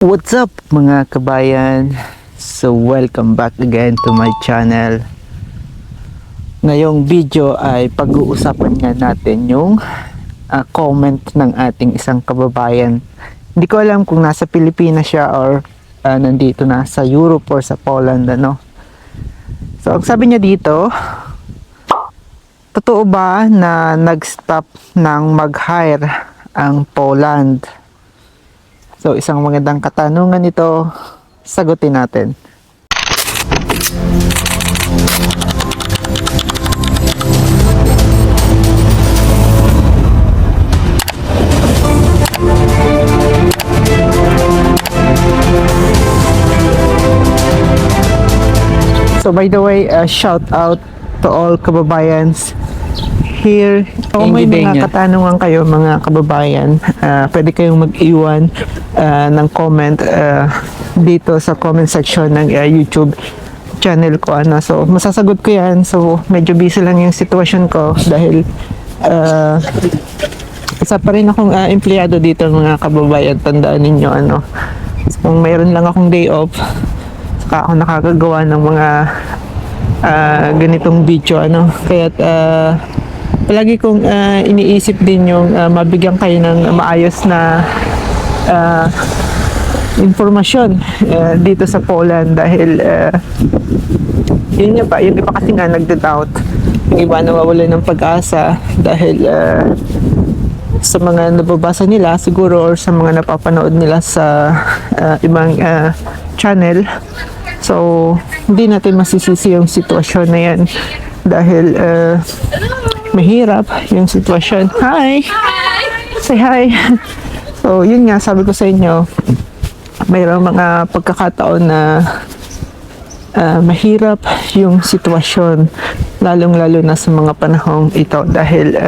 What's up mga kabayan? So welcome back again to my channel. Ngayong video ay pag-uusapan nga natin yung comment ng ating isang kababayan. Hindi ko alam kung nasa Pilipinas siya or nandito na sa Europe or sa Poland, ano. So ang sabi niya dito, totoo ba na nag-stop ng mag-hire ang Poland? So isang magandang katanungan ito, sagutin natin. So by the way, shout out to all kababayans here. Kung may mga katanungan kayo mga kababayan, pwede kayong mag-iwan ng comment dito sa comment section ng YouTube channel ko. So masasagot ko yan. So medyo busy lang yung sitwasyon ko dahil isa pa rin akong empleyado dito mga kababayan. Tandaan ninyo, so, kung mayroon lang akong day off, saka ako nakakagawa ng mga ganitong video, kaya't palagi kong iniisip din yung mabigyan kayo ng maayos na informasyon dito sa Poland dahil yun nga yung iba kasi nga nagda-doubt, yung iba nawawalan ng pag-asa dahil sa mga nababasa nila siguro or sa mga napapanood nila sa ibang channel. So hindi natin masisisi yung sitwasyon na yan dahil mahirap yung sitwasyon. Hi! Say hi! So yun nga, sabi ko sa inyo, mayroong mga pagkakataon na mahirap yung sitwasyon, lalong-lalo na sa mga panahong ito dahil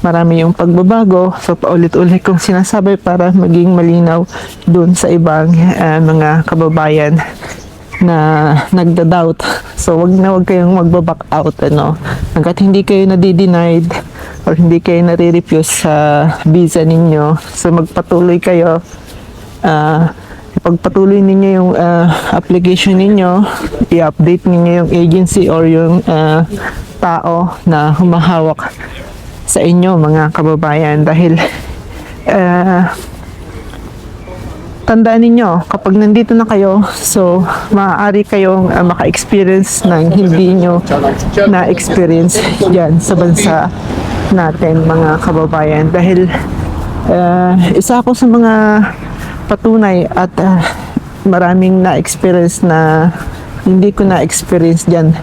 marami yung pagbabago. So paulit-ulit kong sinasabi para maging malinaw dun sa ibang mga kababayan na nagda-doubt. So wag kayong magba-back out, hangga't hindi kayo nadi-denied or hindi kayo nare-refuse sa visa ninyo. So magpatuloy kayo, ipagpatuloy ninyo yung application ninyo, i-update ninyo yung agency or yung tao na humahawak sa inyo mga kababayan dahil tandaan ninyo, kapag nandito na kayo, so maaari kayong maka-experience ng hindi nyo na-experience dyan sa bansa natin mga kababayan dahil isa ako sa mga patunay at maraming na-experience na hindi ko na-experience dyan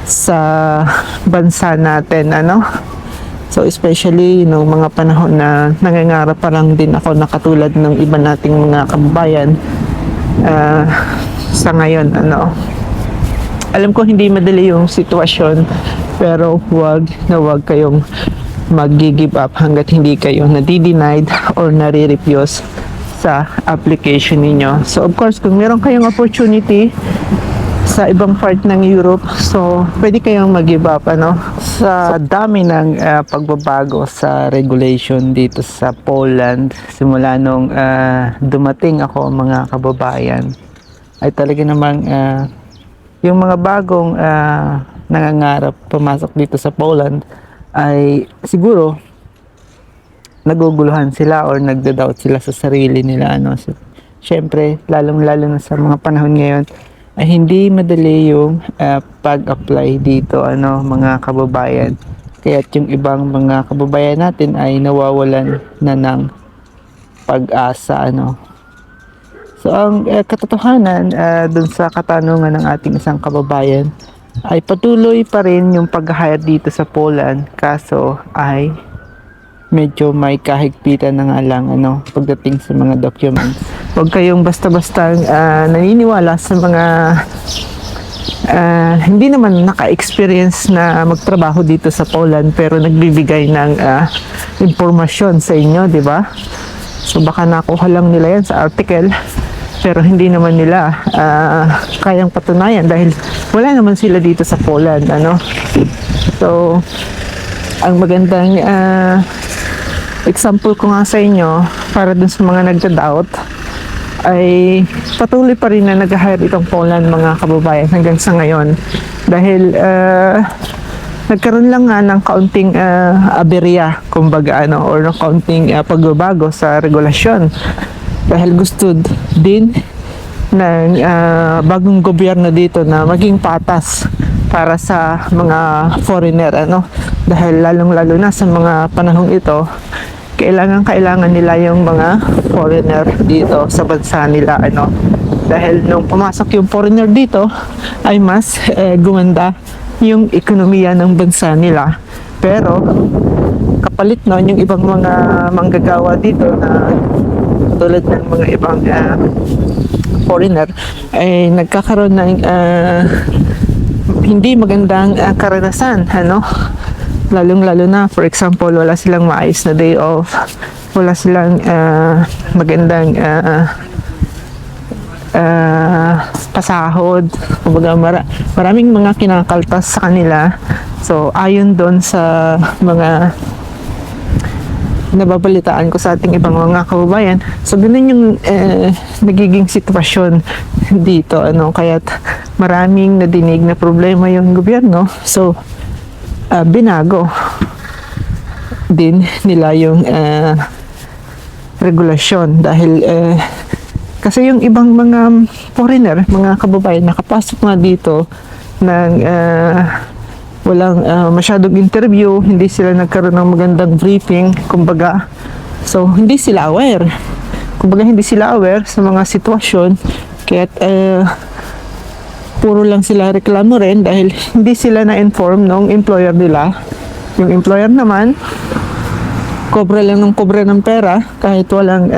sa bansa natin, So especially nung mga panahon na nangangarap pa lang din ako na katulad ng iba nating mga kababayan sa ngayon, Alam ko hindi madali yung sitwasyon pero wag kayong mag-give up hanggat hindi kayo nadi-denied or nare-refuse sa application ninyo. So of course, kung meron kayong opportunity sa ibang part ng Europe, so pwede kayong mag-give up, Sa dami ng pagbabago sa regulation dito sa Poland simula nung dumating ako mga kababayan, ay talaga namang yung mga bagong nangangarap pumasok dito sa Poland ay siguro naguguluhan sila or nagda-doubt sila sa sarili nila, So, syempre, lalong-lalo na sa mga panahon ngayon ay hindi madali yung pag-apply dito, mga kababayan. Kaya't yung ibang mga kababayan natin ay nawawalan na ng pag-asa, So ang katotohanan dun sa katanungan ng ating isang kababayan ay patuloy pa rin yung pag-hire dito sa Poland, kaso ay medyo may kahigpitan na nga lang pagdating sa mga documents. Huwag kayong basta-basta naniniwala sa mga hindi naman naka-experience na magtrabaho dito sa Poland pero nagbibigay ng impormasyon sa inyo, di ba? So baka nakuha lang nila yan sa article pero hindi naman nila kayang patunayan dahil wala naman sila dito sa Poland, So ang magandang example ko nga sa inyo, para dun sa mga nagda-doubt, ay patuloy pa rin na nag-hire itong Poland, mga kababayan, hanggang sa ngayon. Dahil nagkaroon lang nga ng kaunting aberya, kumbaga, or ng kaunting pagbabago sa regulasyon. Dahil gusto din ng bagong gobyerno dito na maging patas para sa mga foreigner, dahil lalong-lalo na sa mga panahong ito, kailangan nila yung mga foreigner dito sa bansa nila, dahil nung pumasok yung foreigner dito ay mas gumanda yung ekonomiya ng bansa nila. Pero kapalit nun, yung ibang mga manggagawa dito na tulad ng mga ibang foreigner ay nagkakaroon ng hindi magandang karanasan, lalong-lalo na, for example, wala silang maayos na day off, wala silang magandang pasahod, kumbaga maraming mga kinakaltas sa kanila. So ayon doon sa mga nababalitaan ko sa ating ibang mga kababayan, so ganun yung nagiging sitwasyon dito, kaya't maraming nadinig na problema yung gobyerno. So binago din nila yung regulasyon, dahil kasi yung ibang mga foreigner, mga kababayan, nakapasok nga dito ng walang masyadong interview, hindi sila nagkaroon ng magandang briefing, kumbaga. So hindi sila aware, hindi sila aware sa mga sitwasyon, kaya't puro lang sila reklamo rin dahil hindi sila na-inform ng employer nila. Yung employer naman, kobra lang ng kobra ng pera kahit walang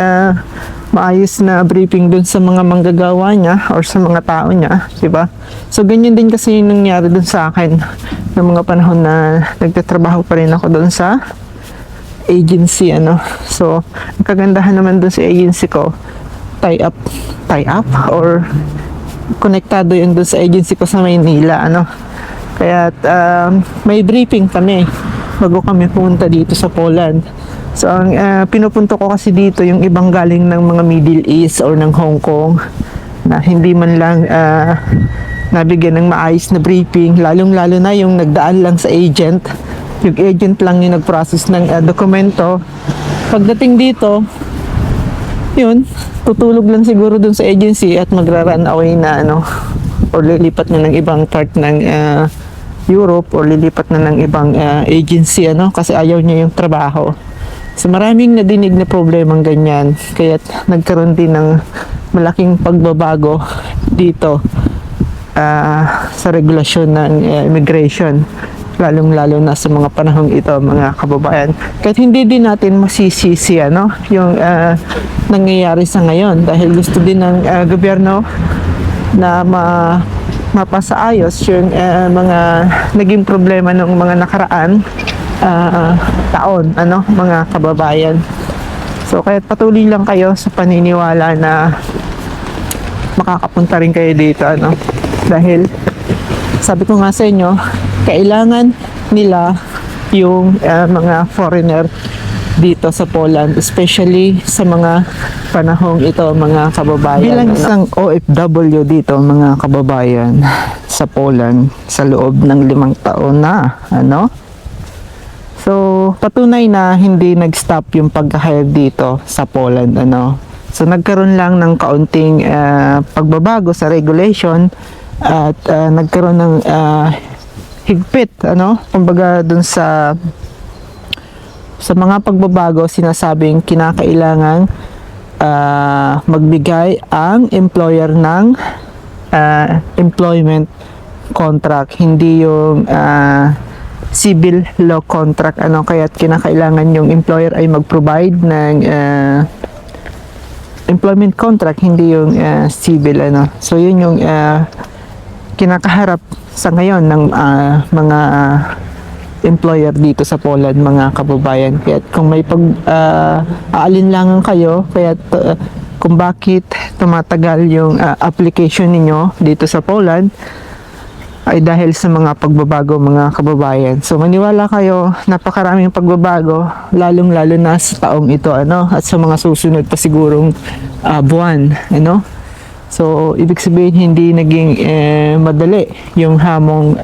maayos na briefing dun sa mga manggagawa niya or sa mga tao niya, diba? So ganyan din kasi yung nangyari dun sa akin ng mga panahon na nagtatrabaho pa rin ako dun sa agency, So ang kagandahan naman dun sa agency ko, tie up or konektado yun doon sa agency ko sa Maynila, Kaya may briefing kami bago kami pumunta dito sa Poland. So ang pinupunto ko kasi dito yung ibang galing ng mga Middle East or ng Hong Kong na hindi man lang nabigyan ng maayos na briefing, lalong-lalo na yung nagdaan lang sa agent. Yung agent lang yung nag-process ng dokumento. Pagdating dito, yun, tutulog lang siguro dun sa agency at magra-run away na, or lilipat na ng ibang part ng Europe, or lilipat na ng ibang agency, kasi ayaw niya yung trabaho. So maraming nadinig na problemang ganyan, kaya't nagkaroon din ng malaking pagbabago dito sa regulasyon ng immigration, lalong-lalo na sa mga panahong ito, mga kababayan. Kahit hindi din natin masisisi yung nangyayari sa ngayon, dahil gusto din ng gobyerno na mapasaayos yung mga naging problema ng mga nakaraan taon, mga kababayan. So kahit patuloy lang kayo sa paniniwala na makakapunta rin kayo dito, dahil sabi ko nga sa inyo, kailangan nila yung mga foreigner dito sa Poland, especially sa mga panahong ito, mga kababayan. Bilang isang OFW dito, mga kababayan, sa Poland, sa loob ng 5 taon na, So, patunay na hindi nag-stop yung pag-hire dito sa Poland, So, nagkaroon lang ng kaunting pagbabago sa regulation at nagkaroon ng higpit, kumbaga dun sa mga pagbabago, sinasabing kinakailangang magbigay ang employer ng employment contract, hindi yung civil law contract, kaya't kinakailangan yung employer ay mag-provide ng employment contract, hindi yung civil, So yun yung kinakaharap sa ngayon ng mga employer dito sa Poland, mga kababayan. Kaya kung may aalinlangan kayo, kaya kung bakit tumatagal yung application ninyo dito sa Poland, ay dahil sa mga pagbabago, mga kababayan. So maniwala kayo, napakaraming pagbabago, lalong-lalo na sa taong ito, at sa mga susunod pa sigurong buwan, So ibig sabihin hindi naging madali yung hamong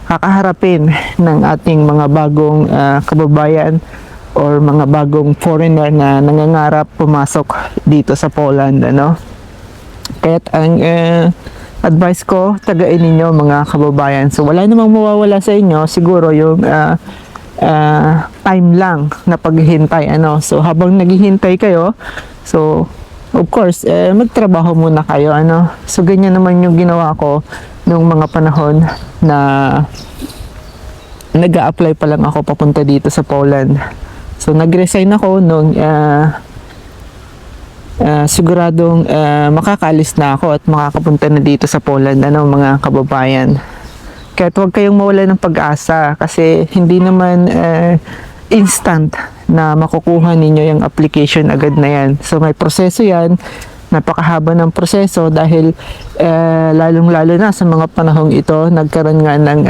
kakaharapin ng ating mga bagong kababayan or mga bagong foreigner na nangangarap pumasok dito sa Poland, Kaya't ang advice ko, tagain ninyo mga kababayan. So wala namang mawawala sa inyo, siguro yung time lang na paghihintay, So habang naghihintay kayo, so of course, magtrabaho muna kayo, So ganyan naman yung ginawa ko nung mga panahon na nag-a-apply pa lang ako papunta dito sa Poland. So nag-resign ako nung siguradong makakaalis na ako at makakapunta na dito sa Poland, mga kababayan. Kaya huwag kayong mawala ng pag-asa kasi hindi naman instant na makukuha ninyo yung application agad na yan. So may proseso yan, napakahaba ng proseso dahil lalong-lalo na sa mga panahong ito, nagkaroon nga ng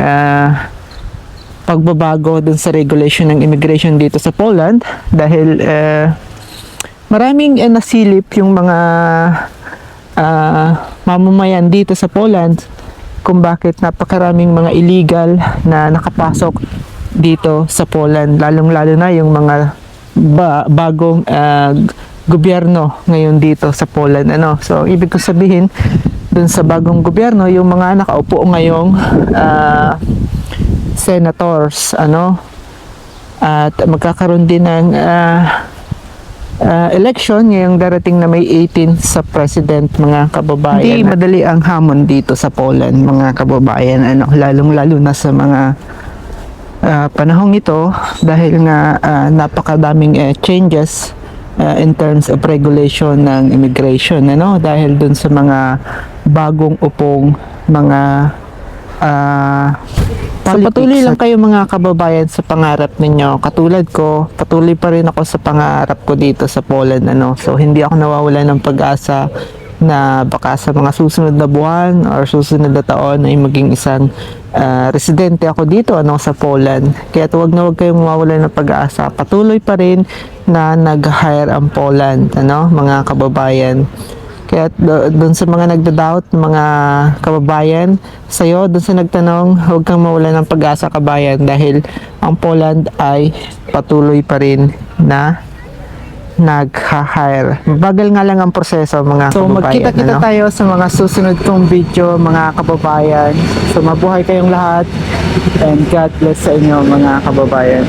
pagbabago dun sa regulation ng immigration dito sa Poland dahil maraming nasilip yung mga mamamayan dito sa Poland kung bakit napakaraming mga illegal na nakapasok dito sa Poland, lalong-lalo na yung mga bagong gobyerno ngayon dito sa Poland, So ibig ko sabihin dun sa bagong gobyerno, yung mga nakaupo ngayong senators, at magkakaroon din ng election ngayong darating na May 18 sa president, mga kababayan. Hindi madali ang hamon dito sa Poland, mga kababayan, lalong-lalo na sa mga panahong ito dahil nga napakadaming changes in terms of regulation ng immigration, dahil dun sa mga bagong upong mga so patuloy lang kayo mga kababayan sa pangarap ninyo. Katulad ko, patuloy pa rin ako sa pangarap ko dito sa Poland, So hindi ako nawawala ng pag-asa na baka sa mga susunod na buwan or susunod na taon ay maging isang residente ako dito, sa Poland. Kaya huwag na huwag kayong mawawala ng pag-asa. Patuloy pa rin na nag-hire ang Poland, mga kababayan. Kaya doon sa mga nagda-doubt, mga kababayan, sa'yo, doon sa nagtanong, huwag kang mawala ng pag-asa, kabayan, dahil ang Poland ay patuloy pa rin na nag-hire. Mabagal nga lang ang proseso, mga kababayan. So magkita-kita tayo sa mga susunod kong video, mga kababayan. So mabuhay kayong lahat and God bless sa inyo, mga kababayan.